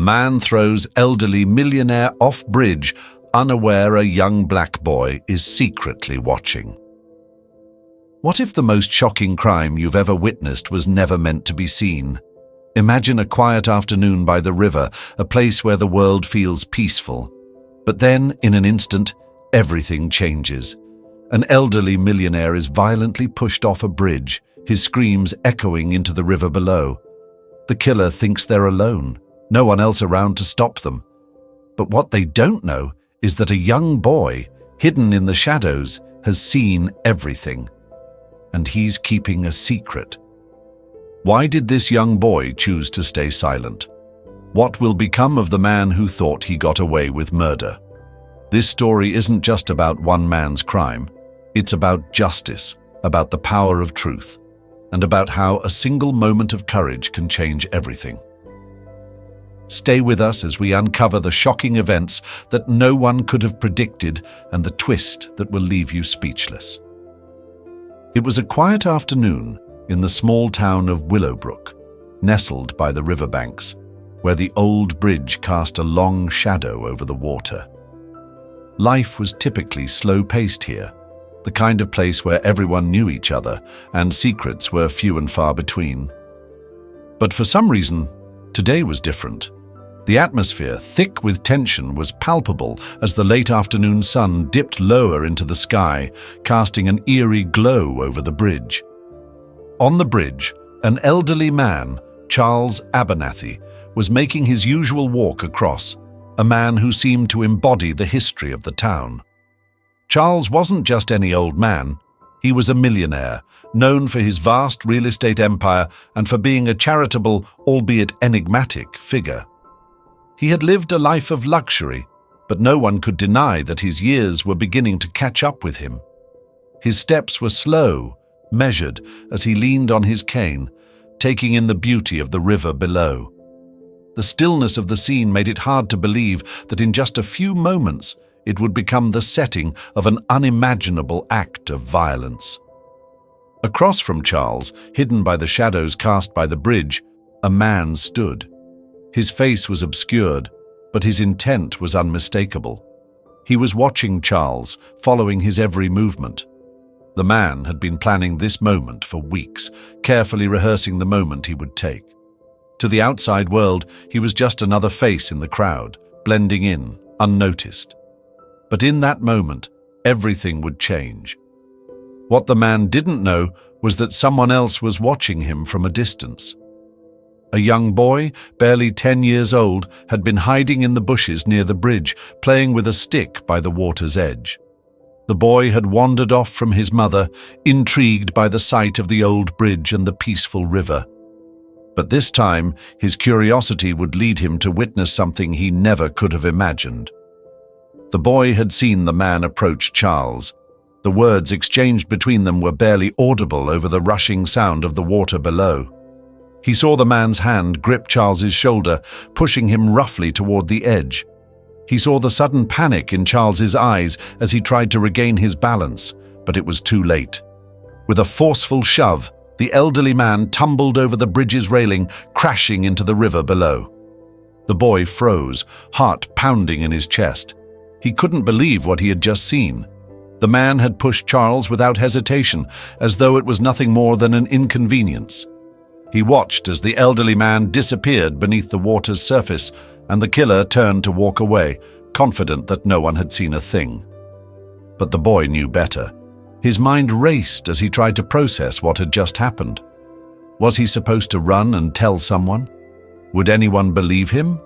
Man throws elderly millionaire off bridge, unaware a young black boy is secretly watching. What if the most shocking crime you've ever witnessed was never meant to be seen? Imagine a quiet afternoon by the river, a place where the world feels peaceful. But then, in an instant, everything changes. An elderly millionaire is violently pushed off a bridge, his screams echoing into the river below. The killer thinks they're alone, no one else around to stop them. But what they don't know is that a young boy, hidden in the shadows, has seen everything. And he's keeping a secret. Why did this young boy choose to stay silent? What will become of the man who thought he got away with murder? This story isn't just about one man's crime. It's about justice, about the power of truth, and about how a single moment of courage can change everything. Stay with us as we uncover the shocking events that no one could have predicted and the twist that will leave you speechless. It was a quiet afternoon in the small town of Willowbrook, nestled by the riverbanks, where the old bridge cast a long shadow over the water. Life was typically slow-paced here, the kind of place where everyone knew each other and secrets were few and far between. But for some reason, today was different. The atmosphere, thick with tension, was palpable as the late afternoon sun dipped lower into the sky, casting an eerie glow over the bridge. On the bridge, an elderly man, Charles Abernathy, was making his usual walk across, a man who seemed to embody the history of the town. Charles wasn't just any old man. He was a millionaire, known for his vast real estate empire and for being a charitable, albeit enigmatic, figure. He had lived a life of luxury, but no one could deny that his years were beginning to catch up with him. His steps were slow, measured, as he leaned on his cane, taking in the beauty of the river below. The stillness of the scene made it hard to believe that in just a few moments it would become the setting of an unimaginable act of violence. Across from Charles, hidden by the shadows cast by the bridge, a man stood. His face was obscured, but his intent was unmistakable. He was watching Charles, following his every movement. The man had been planning this moment for weeks, carefully rehearsing the moment he would take. To the outside world, he was just another face in the crowd, blending in, unnoticed. But in that moment, everything would change. What the man didn't know was that someone else was watching him from a distance. A young boy, barely 10 years old, had been hiding in the bushes near the bridge, playing with a stick by the water's edge. The boy had wandered off from his mother, intrigued by the sight of the old bridge and the peaceful river. But this time, his curiosity would lead him to witness something he never could have imagined. The boy had seen the man approach Charles. The words exchanged between them were barely audible over the rushing sound of the water below. He saw the man's hand grip Charles's shoulder, pushing him roughly toward the edge. He saw the sudden panic in Charles's eyes as he tried to regain his balance, but it was too late. With a forceful shove, the elderly man tumbled over the bridge's railing, crashing into the river below. The boy froze, heart pounding in his chest. He couldn't believe what he had just seen. The man had pushed Charles without hesitation, as though it was nothing more than an inconvenience. He watched as the elderly man disappeared beneath the water's surface, and the killer turned to walk away, confident that no one had seen a thing. But the boy knew better. His mind raced as he tried to process what had just happened. Was he supposed to run and tell someone? Would anyone believe him?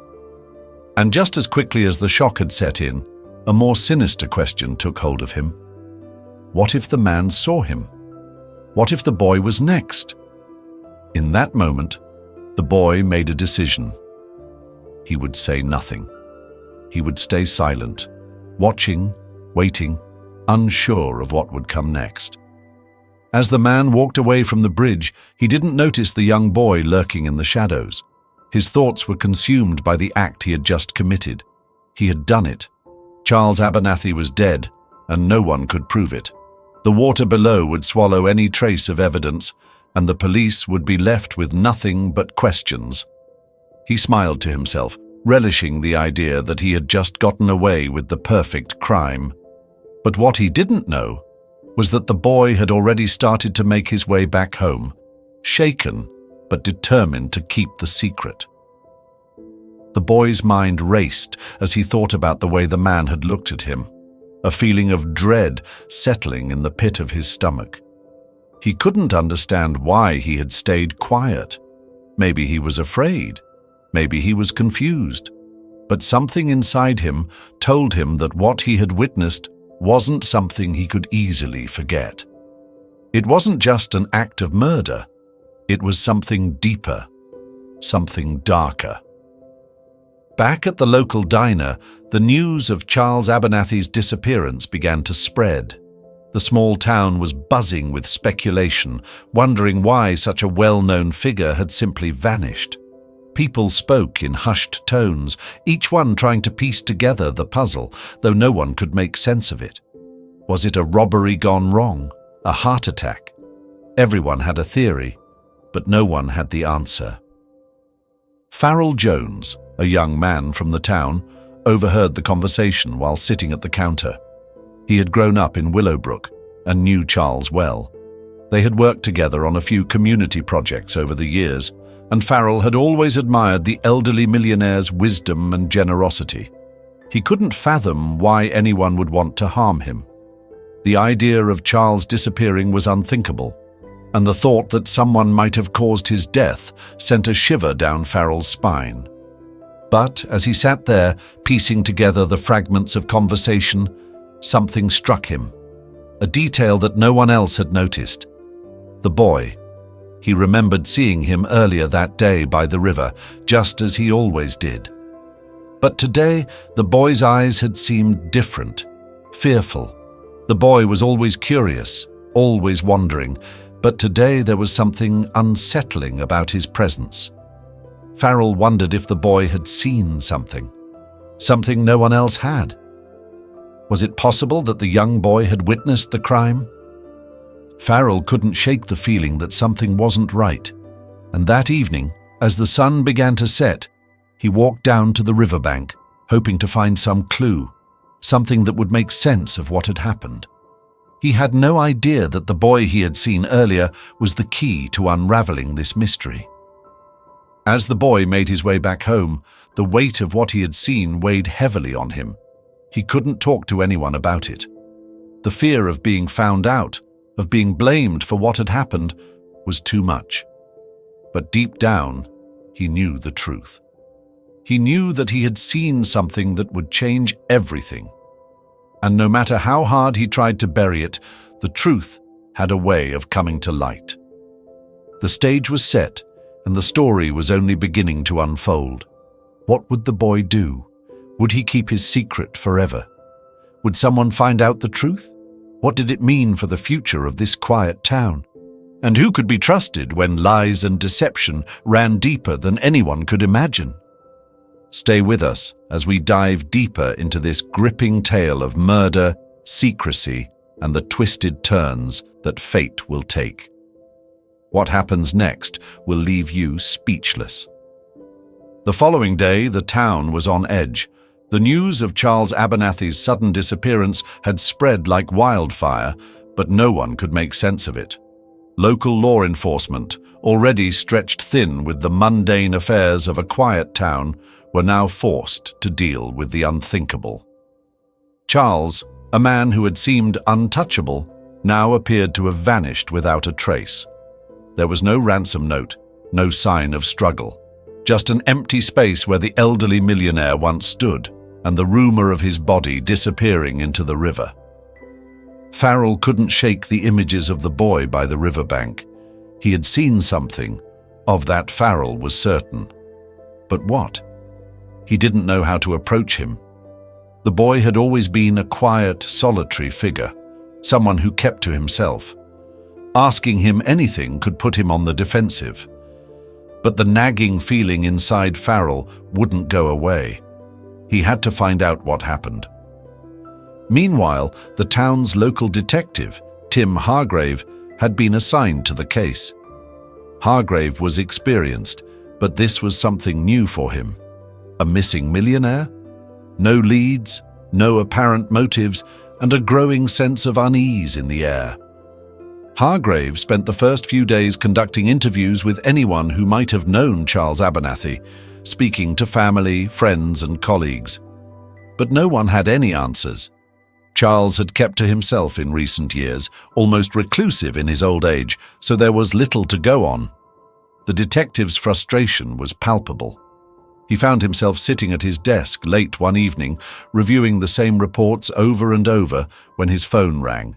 And just as quickly as the shock had set in, a more sinister question took hold of him. What if the man saw him? What if the boy was next? In that moment, the boy made a decision. He would say nothing. He would stay silent, watching, waiting, unsure of what would come next. As the man walked away from the bridge, he didn't notice the young boy lurking in the shadows. His thoughts were consumed by the act he had just committed. He had done it. Charles Abernathy was dead, and no one could prove it. The water below would swallow any trace of evidence, and the police would be left with nothing but questions. He smiled to himself, relishing the idea that he had just gotten away with the perfect crime. But what he didn't know was that the boy had already started to make his way back home, shaken but determined to keep the secret. The boy's mind raced as he thought about the way the man had looked at him, a feeling of dread settling in the pit of his stomach. He couldn't understand why he had stayed quiet. Maybe he was afraid. Maybe he was confused. But something inside him told him that what he had witnessed wasn't something he could easily forget. It wasn't just an act of murder. It was something deeper, something darker. Back at the local diner, the news of Charles Abernathy's disappearance began to spread. The small town was buzzing with speculation, wondering why such a well-known figure had simply vanished. People spoke in hushed tones, each one trying to piece together the puzzle, though no one could make sense of it. Was it a robbery gone wrong? A heart attack? Everyone had a theory, but no one had the answer. Farrell Jones, a young man from the town, overheard the conversation while sitting at the counter. He had grown up in Willowbrook and knew Charles well. They had worked together on a few community projects over the years, and Farrell had always admired the elderly millionaire's wisdom and generosity. He couldn't fathom why anyone would want to harm him. The idea of Charles disappearing was unthinkable, and the thought that someone might have caused his death sent a shiver down Farrell's spine. But as he sat there, piecing together the fragments of conversation, something struck him, a detail that no one else had noticed. The boy. He remembered seeing him earlier that day by the river, just as he always did. But today, the boy's eyes had seemed different, fearful. The boy was always curious, always wondering, but today there was something unsettling about his presence. Farrell wondered if the boy had seen something no one else had. Was it possible that the young boy had witnessed the crime? Farrell couldn't shake the feeling that something wasn't right, and that evening, as the sun began to set, he walked down to the riverbank, hoping to find some clue, something that would make sense of what had happened. He had no idea that the boy he had seen earlier was the key to unraveling this mystery. As the boy made his way back home, the weight of what he had seen weighed heavily on him. He couldn't talk to anyone about it. The fear of being found out, of being blamed for what had happened, was too much. But deep down, he knew the truth. He knew that he had seen something that would change everything. And no matter how hard he tried to bury it, the truth had a way of coming to light. The stage was set, and the story was only beginning to unfold. What would the boy do? Would he keep his secret forever? Would someone find out the truth? What did it mean for the future of this quiet town? And who could be trusted when lies and deception ran deeper than anyone could imagine? Stay with us as we dive deeper into this gripping tale of murder, secrecy, and the twisted turns that fate will take. What happens next will leave you speechless. The following day, the town was on edge. The news of Charles Abernathy's sudden disappearance had spread like wildfire, but no one could make sense of it. Local law enforcement, already stretched thin with the mundane affairs of a quiet town, were now forced to deal with the unthinkable. Charles, a man who had seemed untouchable, now appeared to have vanished without a trace. There was no ransom note, no sign of struggle, just an empty space where the elderly millionaire once stood, and the rumor of his body disappearing into the river. Farrell couldn't shake the images of the boy by the riverbank. He had seen something. Of that Farrell was certain. But what? He didn't know how to approach him. The boy had always been a quiet, solitary figure, someone who kept to himself. Asking him anything could put him on the defensive. But the nagging feeling inside Farrell wouldn't go away. He had to find out what happened. Meanwhile, the town's local detective, Tim Hargrave, had been assigned to the case. Hargrave was experienced, but this was something new for him. A missing millionaire? No leads, no apparent motives, and a growing sense of unease in the air. Hargrave spent the first few days conducting interviews with anyone who might have known Charles Abernathy, speaking to family, friends, and colleagues. But no one had any answers. Charles had kept to himself in recent years, almost reclusive in his old age, so there was little to go on. The detective's frustration was palpable. He found himself sitting at his desk late one evening, reviewing the same reports over and over when his phone rang.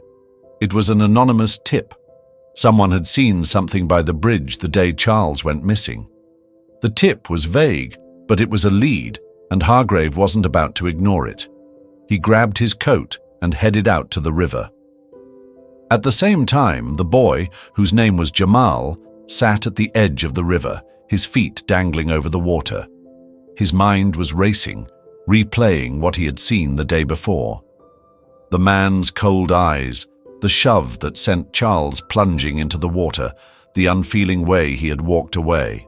It was an anonymous tip. Someone had seen something by the bridge the day Charles went missing. The tip was vague, but it was a lead, and Hargrave wasn't about to ignore it. He grabbed his coat and headed out to the river. At the same time, the boy, whose name was Jamal, sat at the edge of the river, his feet dangling over the water. His mind was racing, replaying what he had seen the day before. The man's cold eyes, the shove that sent Charles plunging into the water, the unfeeling way he had walked away.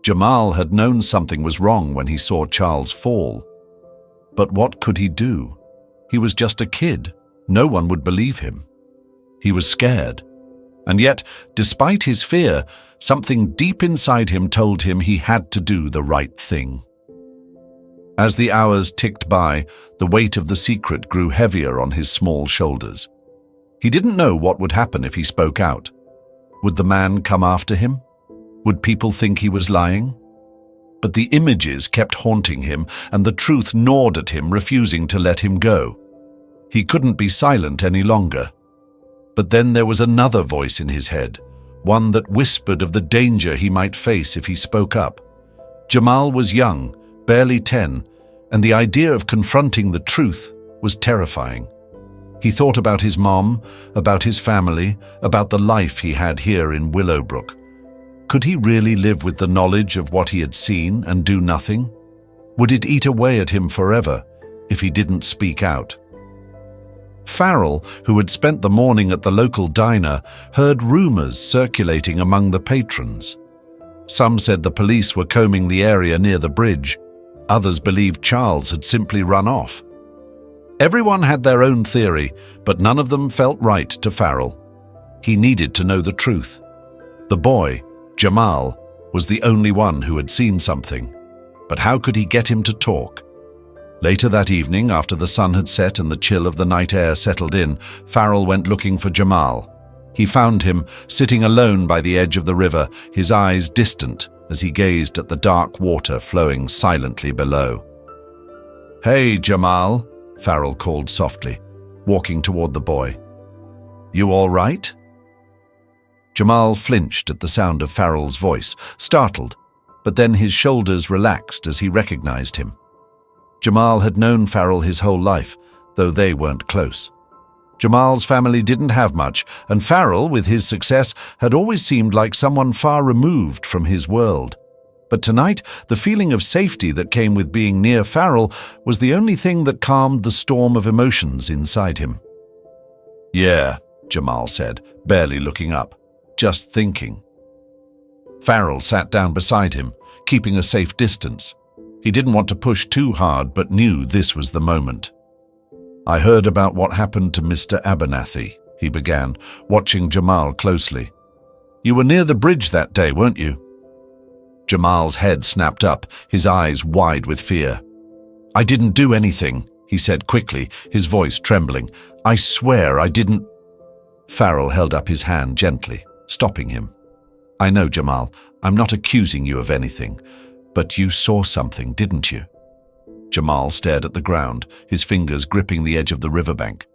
Jamal had known something was wrong when he saw Charles fall. But what could he do? He was just a kid. No one would believe him. He was scared. And yet, despite his fear, something deep inside him told him he had to do the right thing. As the hours ticked by, the weight of the secret grew heavier on his small shoulders. He didn't know what would happen if he spoke out. Would the man come after him? Would people think he was lying? But the images kept haunting him, and the truth gnawed at him, refusing to let him go. He couldn't be silent any longer. But then there was another voice in his head, one that whispered of the danger he might face if he spoke up. Jamal was young, barely 10, and the idea of confronting the truth was terrifying. He thought about his mom, about his family, about the life he had here in Willowbrook. Could he really live with the knowledge of what he had seen and do nothing? Would it eat away at him forever if he didn't speak out? Farrell, who had spent the morning at the local diner, heard rumors circulating among the patrons. Some said the police were combing the area near the bridge. Others believed Charles had simply run off. Everyone had their own theory, but none of them felt right to Farrell. He needed to know the truth. The boy, Jamal, was the only one who had seen something. But how could he get him to talk? Later that evening, after the sun had set and the chill of the night air settled in, Farrell went looking for Jamal. He found him sitting alone by the edge of the river, his eyes distant as he gazed at the dark water flowing silently below. "Hey, Jamal," Farrell called softly, walking toward the boy. "You all right?" Jamal flinched at the sound of Farrell's voice, startled, but then his shoulders relaxed as he recognized him. Jamal had known Farrell his whole life, though they weren't close. Jamal's family didn't have much, and Farrell, with his success, had always seemed like someone far removed from his world. But tonight, the feeling of safety that came with being near Farrell was the only thing that calmed the storm of emotions inside him. "Yeah," Jamal said, barely looking up, "just thinking." Farrell sat down beside him, keeping a safe distance. He didn't want to push too hard, but knew this was the moment. "I heard about what happened to Mr. Abernathy," he began, watching Jamal closely. "You were near the bridge that day, weren't you?" Jamal's head snapped up, his eyes wide with fear. "I didn't do anything," he said quickly, his voice trembling. "I swear I didn't." Farrell held up his hand gently, stopping him. "I know, Jamal, I'm not accusing you of anything, but you saw something, didn't you?" Jamal stared at the ground, his fingers gripping the edge of the riverbank.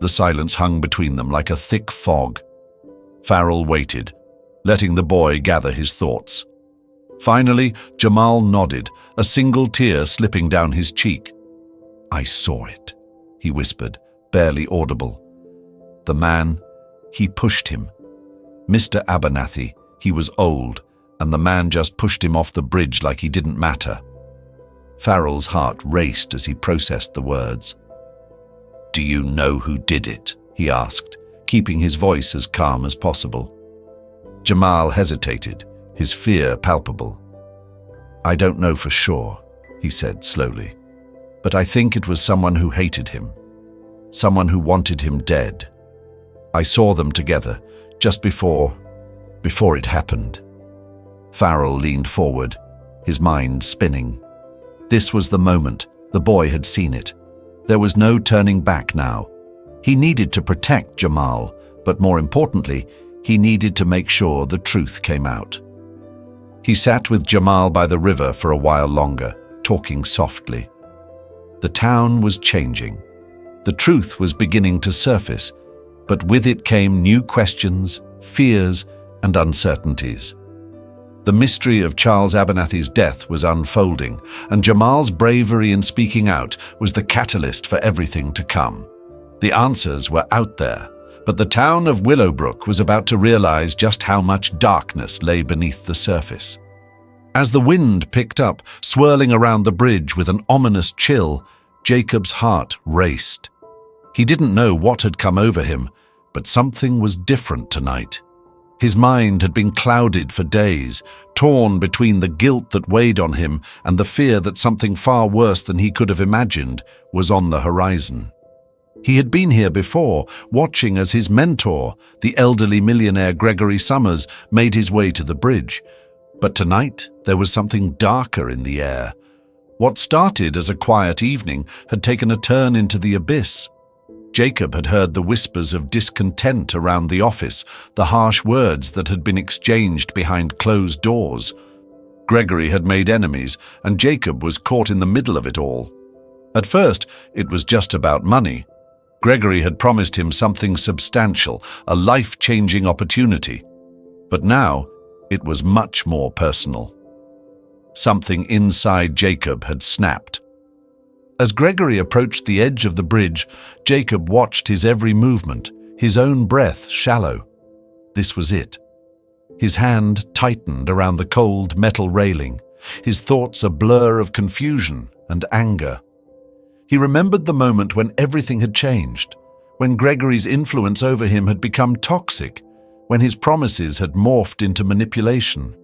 The silence hung between them like a thick fog. Farrell waited, letting the boy gather his thoughts. Finally, Jamal nodded, a single tear slipping down his cheek. "I saw it," he whispered, barely audible. "The man, he pushed him. Mr. Abernathy, he was old, and the man just pushed him off the bridge like he didn't matter." Farrell's heart raced as he processed the words. "Do you know who did it?" he asked, keeping his voice as calm as possible. Jamal hesitated, his fear palpable. "I don't know for sure," he said slowly. "But I think it was someone who hated him. Someone who wanted him dead. I saw them together, just before it happened." Farrell leaned forward, his mind spinning. This was the moment. The boy had seen it. There was no turning back now. He needed to protect Jamal, but more importantly, he needed to make sure the truth came out. He sat with Jamal by the river for a while longer, talking softly. The town was changing. The truth was beginning to surface, but with it came new questions, fears, and uncertainties. The mystery of Charles Abernathy's death was unfolding, and Jamal's bravery in speaking out was the catalyst for everything to come. The answers were out there, but the town of Willowbrook was about to realize just how much darkness lay beneath the surface. As the wind picked up, swirling around the bridge with an ominous chill, Jacob's heart raced. He didn't know what had come over him, but something was different tonight. His mind had been clouded for days, torn between the guilt that weighed on him and the fear that something far worse than he could have imagined was on the horizon. He had been here before, watching as his mentor, the elderly millionaire Gregory Summers, made his way to the bridge. But tonight, there was something darker in the air. What started as a quiet evening had taken a turn into the abyss. Jacob had heard the whispers of discontent around the office, the harsh words that had been exchanged behind closed doors. Gregory had made enemies, and Jacob was caught in the middle of it all. At first, it was just about money. Gregory had promised him something substantial, a life-changing opportunity. But now, it was much more personal. Something inside Jacob had snapped. As Gregory approached the edge of the bridge, Jacob watched his every movement, his own breath shallow. This was it. His hand tightened around the cold metal railing, his thoughts a blur of confusion and anger. He remembered the moment when everything had changed, when Gregory's influence over him had become toxic, when his promises had morphed into manipulation.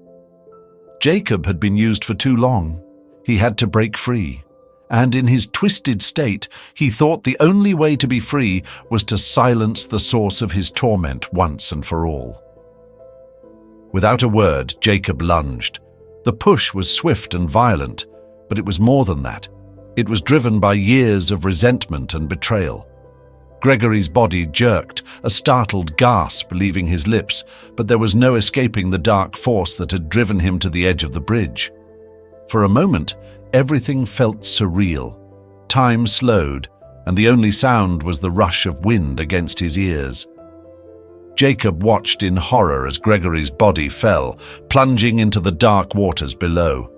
Jacob had been used for too long. He had to break free. And in his twisted state, he thought the only way to be free was to silence the source of his torment once and for all. Without a word, Jacob lunged. The push was swift and violent, but it was more than that. It was driven by years of resentment and betrayal. Gregory's body jerked, a startled gasp leaving his lips, but there was no escaping the dark force that had driven him to the edge of the bridge. For a moment, everything felt surreal. Time slowed, and the only sound was the rush of wind against his ears. Jacob watched in horror as Gregory's body fell, plunging into the dark waters below.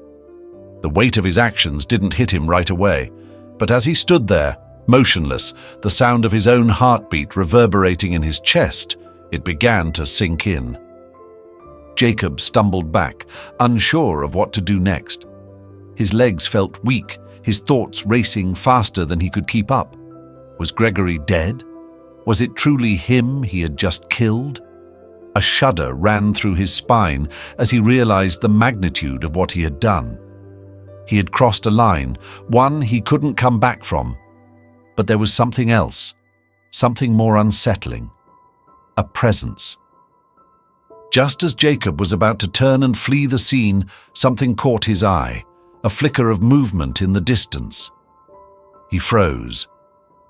The weight of his actions didn't hit him right away, but as he stood there, motionless, the sound of his own heartbeat reverberating in his chest, it began to sink in. Jacob stumbled back, unsure of what to do next. His legs felt weak, his thoughts racing faster than he could keep up. Was Gregory dead? Was it truly him he had just killed? A shudder ran through his spine as he realized the magnitude of what he had done. He had crossed a line, one he couldn't come back from. But there was something else, something more unsettling. A presence. Just as Jacob was about to turn and flee the scene, something caught his eye, a flicker of movement in the distance. He froze.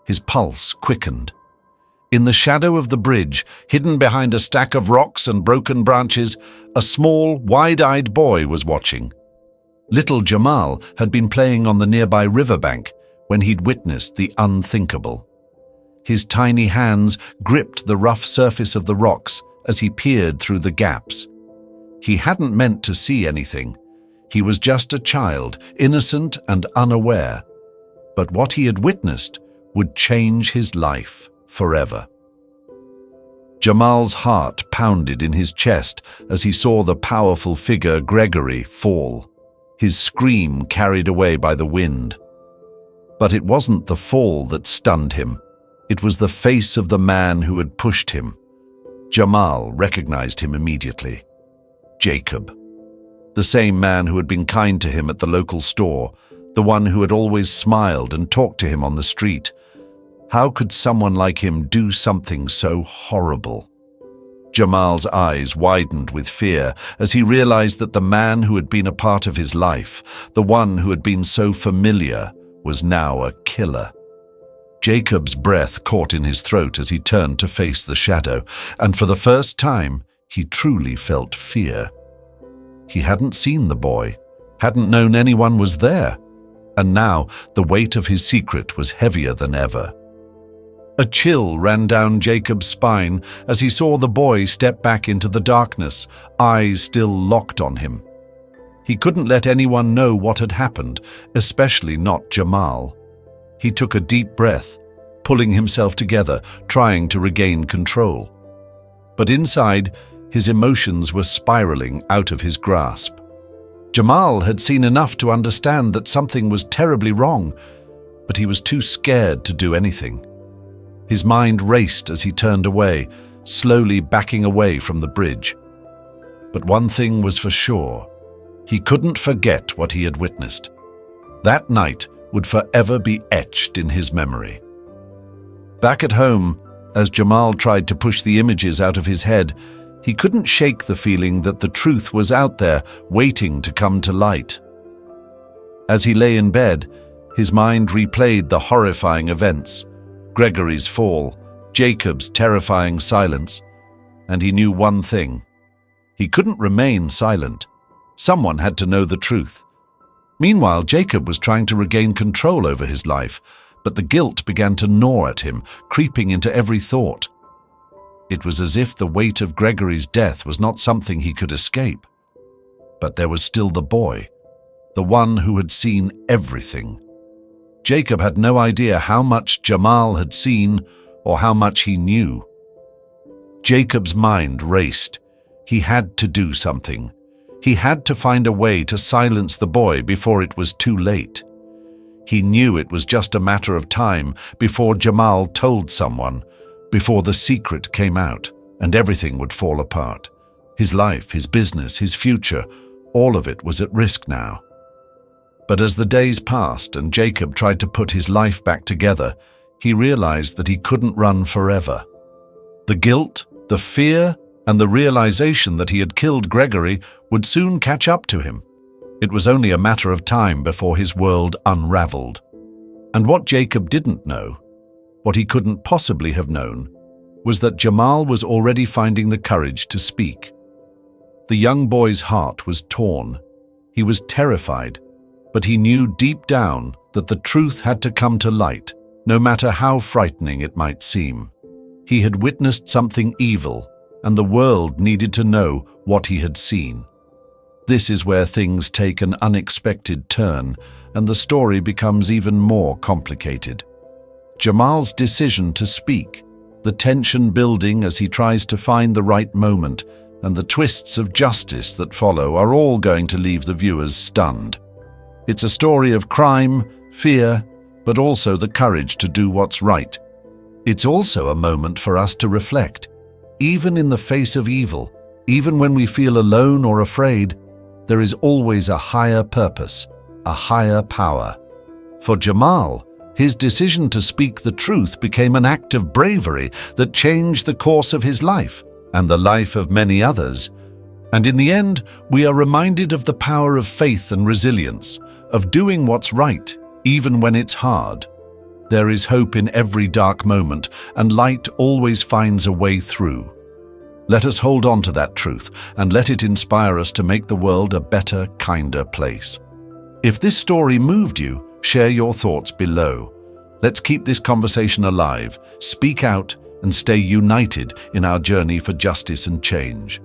His pulse quickened. In the shadow of the bridge, hidden behind a stack of rocks and broken branches, a small, wide-eyed boy was watching. Little Jamal had been playing on the nearby riverbank when he'd witnessed the unthinkable. His tiny hands gripped the rough surface of the rocks as he peered through the gaps. He hadn't meant to see anything. He was just a child, innocent and unaware. But what he had witnessed would change his life forever. Jamal's heart pounded in his chest as he saw the powerful figure Gregory fall, his scream carried away by the wind. But it wasn't the fall that stunned him. It was the face of the man who had pushed him. Jamal recognized him immediately. Jacob. The same man who had been kind to him at the local store, the one who had always smiled and talked to him on the street. How could someone like him do something so horrible? Jamal's eyes widened with fear as he realized that the man who had been a part of his life, the one who had been so familiar, was now a killer. Jacob's breath caught in his throat as he turned to face the shadow, and for the first time, he truly felt fear. He hadn't seen the boy, hadn't known anyone was there, and now the weight of his secret was heavier than ever. A chill ran down Jacob's spine as he saw the boy step back into the darkness, eyes still locked on him. He couldn't let anyone know what had happened, especially not Jamal. He took a deep breath, pulling himself together, trying to regain control. But inside, his emotions were spiraling out of his grasp. Jamal had seen enough to understand that something was terribly wrong, but he was too scared to do anything. His mind raced as he turned away, slowly backing away from the bridge. But one thing was for sure. He couldn't forget what he had witnessed. That night would forever be etched in his memory. Back at home, as Jamal tried to push the images out of his head, he couldn't shake the feeling that the truth was out there, waiting to come to light. As he lay in bed, his mind replayed the horrifying events, Gregory's fall, Jacob's terrifying silence, and he knew one thing. He couldn't remain silent. Someone had to know the truth. Meanwhile, Jacob was trying to regain control over his life, but the guilt began to gnaw at him, creeping into every thought. It was as if the weight of Gregory's death was not something he could escape. But there was still the boy, the one who had seen everything. Jacob had no idea how much Jamal had seen or how much he knew. Jacob's mind raced. He had to do something. He had to find a way to silence the boy before it was too late. He knew it was just a matter of time before Jamal told someone, before the secret came out and everything would fall apart. His life, his business, his future, all of it was at risk now. But as the days passed and Jacob tried to put his life back together, he realized that he couldn't run forever. The guilt, the fear, and the realization that he had killed Gregory would soon catch up to him. It was only a matter of time before his world unraveled. And what Jacob didn't know, what he couldn't possibly have known, was that Jamal was already finding the courage to speak. The young boy's heart was torn. He was terrified, but he knew deep down that the truth had to come to light, no matter how frightening it might seem. He had witnessed something evil, and the world needed to know what he had seen. This is where things take an unexpected turn, and the story becomes even more complicated. Jamal's decision to speak, the tension building as he tries to find the right moment, and the twists of justice that follow are all going to leave the viewers stunned. It's a story of crime, fear, but also the courage to do what's right. It's also a moment for us to reflect. Even in the face of evil, even when we feel alone or afraid, there is always a higher purpose, a higher power. For Jamal, his decision to speak the truth became an act of bravery that changed the course of his life and the life of many others. And in the end, we are reminded of the power of faith and resilience, of doing what's right, even when it's hard. There is hope in every dark moment, and light always finds a way through. Let us hold on to that truth and let it inspire us to make the world a better, kinder place. If this story moved you, share your thoughts below. Let's keep this conversation alive, speak out, and stay united in our journey for justice and change.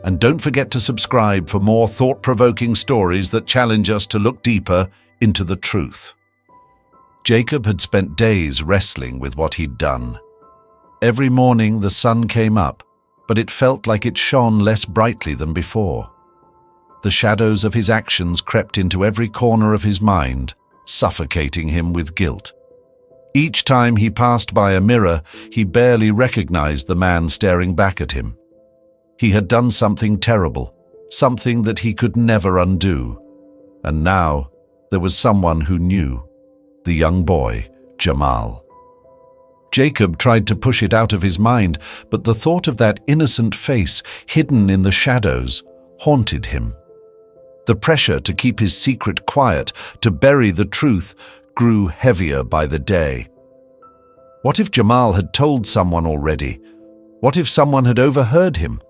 And don't forget to subscribe for more thought-provoking stories that challenge us to look deeper into the truth. Jacob had spent days wrestling with what he'd done. Every morning the sun came up, but it felt like it shone less brightly than before. The shadows of his actions crept into every corner of his mind, suffocating him with guilt. Each time he passed by a mirror, he barely recognized the man staring back at him. He had done something terrible, something that he could never undo. And now, there was someone who knew. The young boy, Jamal. Jacob tried to push it out of his mind, but the thought of that innocent face hidden in the shadows haunted him. The pressure to keep his secret quiet, to bury the truth, grew heavier by the day. What if Jamal had told someone already? What if someone had overheard him?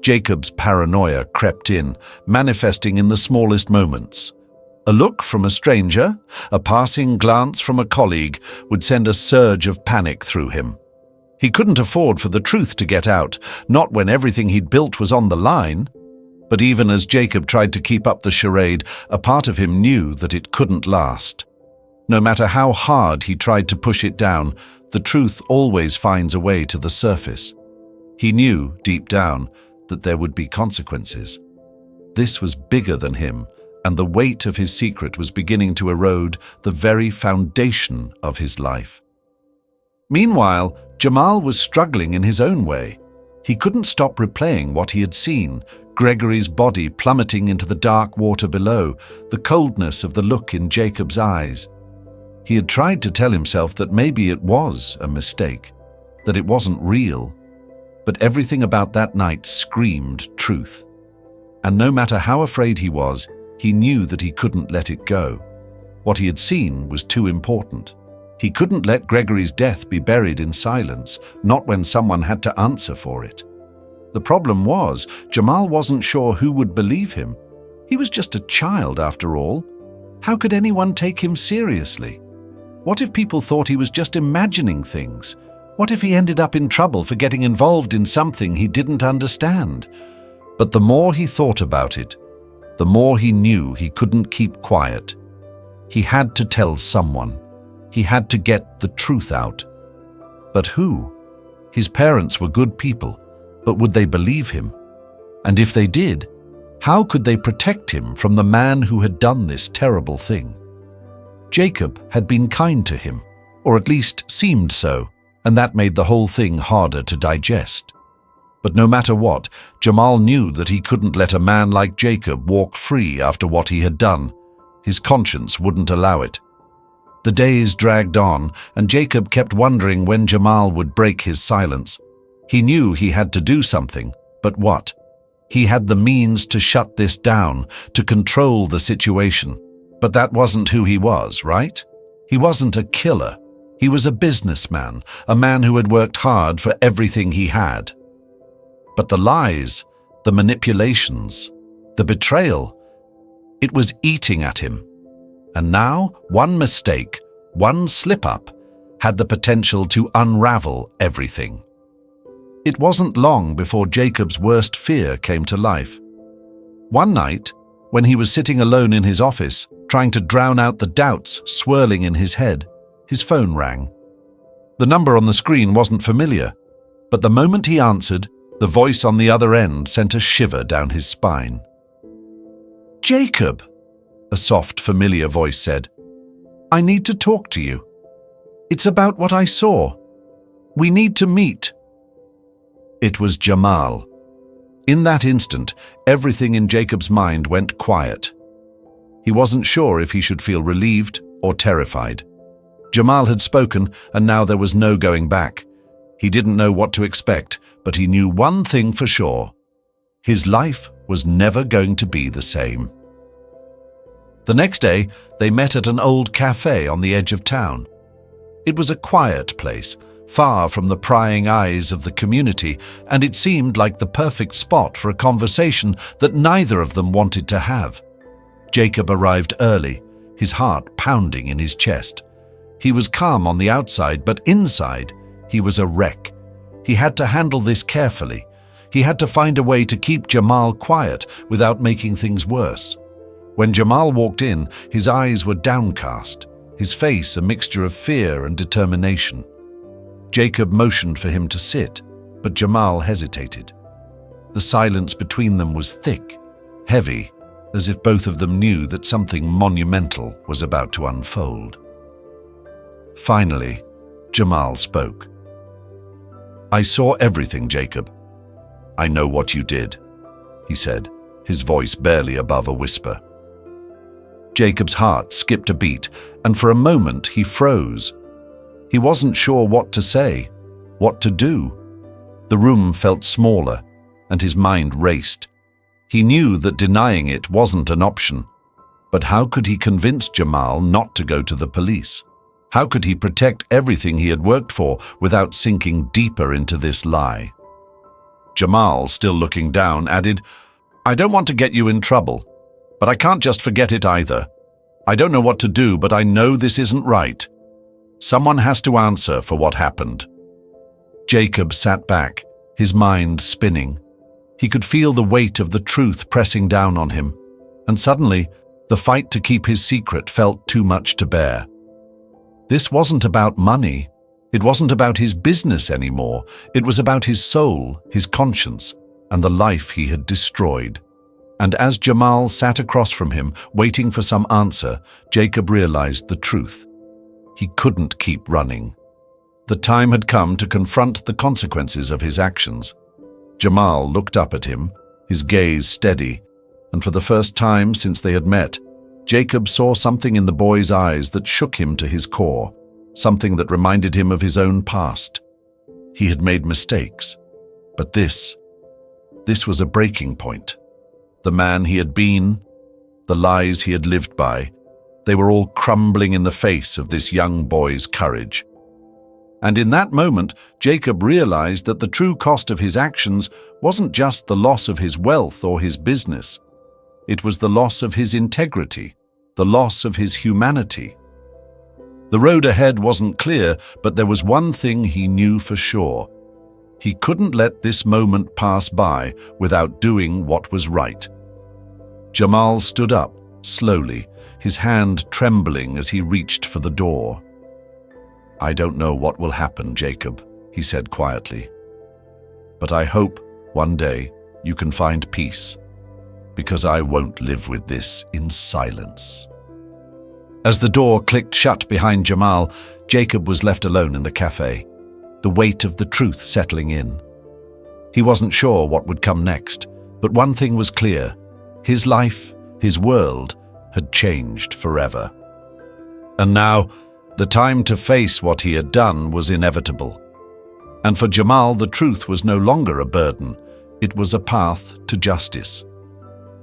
Jacob's paranoia crept in, manifesting in the smallest moments. A look from a stranger, a passing glance from a colleague would send a surge of panic through him. He couldn't afford for the truth to get out, not when everything he'd built was on the line. But even as Jacob tried to keep up the charade, a part of him knew that it couldn't last. No matter how hard he tried to push it down, the truth always finds a way to the surface. He knew, deep down, that there would be consequences. This was bigger than him, and the weight of his secret was beginning to erode the very foundation of his life. Meanwhile, Jamal was struggling in his own way. He couldn't stop replaying what he had seen, Gregory's body plummeting into the dark water below, the coldness of the look in Jacob's eyes. He had tried to tell himself that maybe it was a mistake, that it wasn't real. But everything about that night screamed truth. And no matter how afraid he was, he knew that he couldn't let it go. What he had seen was too important. He couldn't let Gregory's death be buried in silence, not when someone had to answer for it. The problem was, Jamal wasn't sure who would believe him. He was just a child, after all. How could anyone take him seriously? What if people thought he was just imagining things? What if he ended up in trouble for getting involved in something he didn't understand? But the more he thought about it, the more he knew he couldn't keep quiet. He had to tell someone. He had to get the truth out. But who? His parents were good people, but would they believe him? And if they did, how could they protect him from the man who had done this terrible thing? Jacob had been kind to him, or at least seemed so, and that made the whole thing harder to digest. But no matter what, Jamal knew that he couldn't let a man like Jacob walk free after what he had done. His conscience wouldn't allow it. The days dragged on, and Jacob kept wondering when Jamal would break his silence. He knew he had to do something, but what? He had the means to shut this down, to control the situation. But that wasn't who he was, right? He wasn't a killer. He was a businessman, a man who had worked hard for everything he had. But the lies, the manipulations, the betrayal, it was eating at him. And now, one mistake, one slip-up, had the potential to unravel everything. It wasn't long before Jacob's worst fear came to life. One night, when he was sitting alone in his office, trying to drown out the doubts swirling in his head, his phone rang. The number on the screen wasn't familiar, but the moment he answered, the voice on the other end sent a shiver down his spine. "Jacob," a soft, familiar voice said, "I need to talk to you. It's about what I saw. We need to meet." It was Jamal. In that instant, everything in Jacob's mind went quiet. He wasn't sure if he should feel relieved or terrified. Jamal had spoken, and now there was no going back. He didn't know what to expect, but he knew one thing for sure. His life was never going to be the same. The next day, they met at an old cafe on the edge of town. It was a quiet place, far from the prying eyes of the community, and it seemed like the perfect spot for a conversation that neither of them wanted to have. Jacob arrived early, his heart pounding in his chest. He was calm on the outside, but inside, he was a wreck. He had to handle this carefully. He had to find a way to keep Jamal quiet without making things worse. When Jamal walked in, his eyes were downcast, his face a mixture of fear and determination. Jacob motioned for him to sit, but Jamal hesitated. The silence between them was thick, heavy, as if both of them knew that something monumental was about to unfold. Finally, Jamal spoke. "I saw everything, Jacob. I know what you did," he said, his voice barely above a whisper. Jacob's heart skipped a beat, and for a moment he froze. He wasn't sure what to say, what to do. The room felt smaller, and his mind raced. He knew that denying it wasn't an option. But how could he convince Jamal not to go to the police? How could he protect everything he had worked for without sinking deeper into this lie? Jamal, still looking down, added, "I don't want to get you in trouble, but I can't just forget it either. I don't know what to do, but I know this isn't right. Someone has to answer for what happened." Jacob sat back, his mind spinning. He could feel the weight of the truth pressing down on him, and suddenly, the fight to keep his secret felt too much to bear. This wasn't about money. It wasn't about his business anymore. It was about his soul, his conscience, and the life he had destroyed. And as Jamal sat across from him, waiting for some answer, Jacob realized the truth. He couldn't keep running. The time had come to confront the consequences of his actions. Jamal looked up at him, his gaze steady, and for the first time since they had met, Jacob saw something in the boy's eyes that shook him to his core, something that reminded him of his own past. He had made mistakes, but this was a breaking point. The man he had been, the lies he had lived by, they were all crumbling in the face of this young boy's courage. And in that moment, Jacob realized that the true cost of his actions wasn't just the loss of his wealth or his business. It was the loss of his integrity, the loss of his humanity. The road ahead wasn't clear, but there was one thing he knew for sure. He couldn't let this moment pass by without doing what was right. Jamal stood up, slowly, his hand trembling as he reached for the door. "I don't know what will happen, Jacob," he said quietly. "But I hope, one day, you can find peace, because I won't live with this in silence." As the door clicked shut behind Jamal, Jacob was left alone in the cafe, the weight of the truth settling in. He wasn't sure what would come next, but one thing was clear: his life, his world, had changed forever. And now, the time to face what he had done was inevitable. And for Jamal, the truth was no longer a burden, it was a path to justice.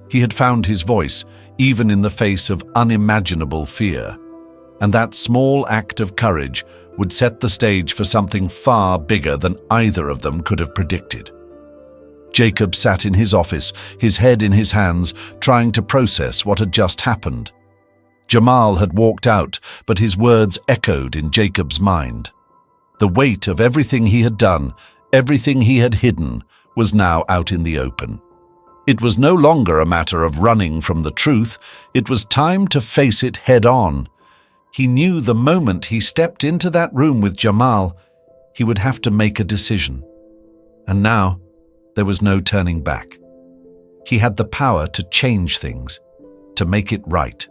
He had found his voice, even in the face of unimaginable fear. And that small act of courage would set the stage for something far bigger than either of them could have predicted. Jacob sat in his office, his head in his hands, trying to process what had just happened. Jamal had walked out, but his words echoed in Jacob's mind. The weight of everything he had done, everything he had hidden, was now out in the open. It was no longer a matter of running from the truth. It was time to face it head on. He knew the moment he stepped into that room with Jamal, he would have to make a decision. And now, there was no turning back. He had the power to change things, to make it right.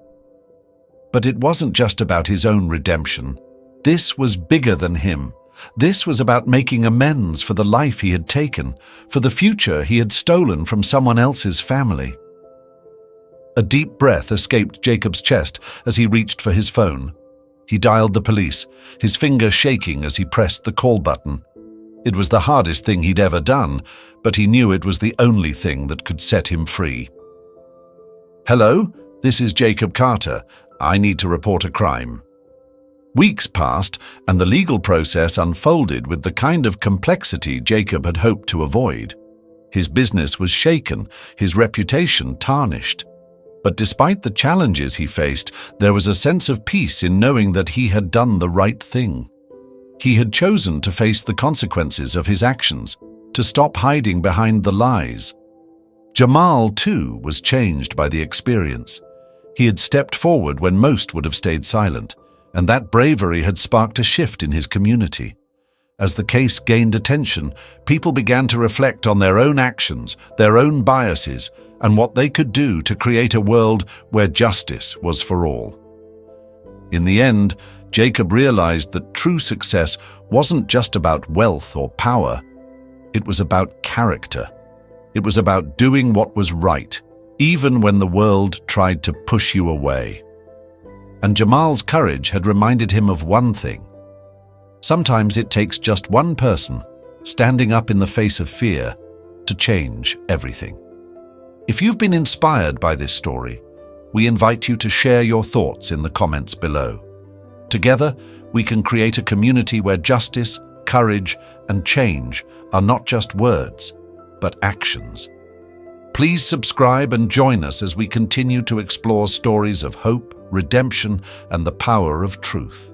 But it wasn't just about his own redemption. This was bigger than him. This was about making amends for the life he had taken, for the future he had stolen from someone else's family. A deep breath escaped Jacob's chest as he reached for his phone. He dialed the police, his finger shaking as he pressed the call button. It was the hardest thing he'd ever done, but he knew it was the only thing that could set him free. "Hello, this is Jacob Carter. I need to report a crime." Weeks passed, and the legal process unfolded with the kind of complexity Jacob had hoped to avoid. His business was shaken, his reputation tarnished. But despite the challenges he faced, there was a sense of peace in knowing that he had done the right thing. He had chosen to face the consequences of his actions, to stop hiding behind the lies. Jamal, too, was changed by the experience. He had stepped forward when most would have stayed silent, and that bravery had sparked a shift in his community. As the case gained attention, people began to reflect on their own actions, their own biases, and what they could do to create a world where justice was for all. In the end, Jacob realized that true success wasn't just about wealth or power. It was about character. It was about doing what was right, even when the world tried to push you away. And Jamal's courage had reminded him of one thing. Sometimes it takes just one person standing up in the face of fear to change everything. If you've been inspired by this story, we invite you to share your thoughts in the comments below. Together, we can create a community where justice, courage, and change are not just words, but actions. Please subscribe and join us as we continue to explore stories of hope, redemption, and the power of truth.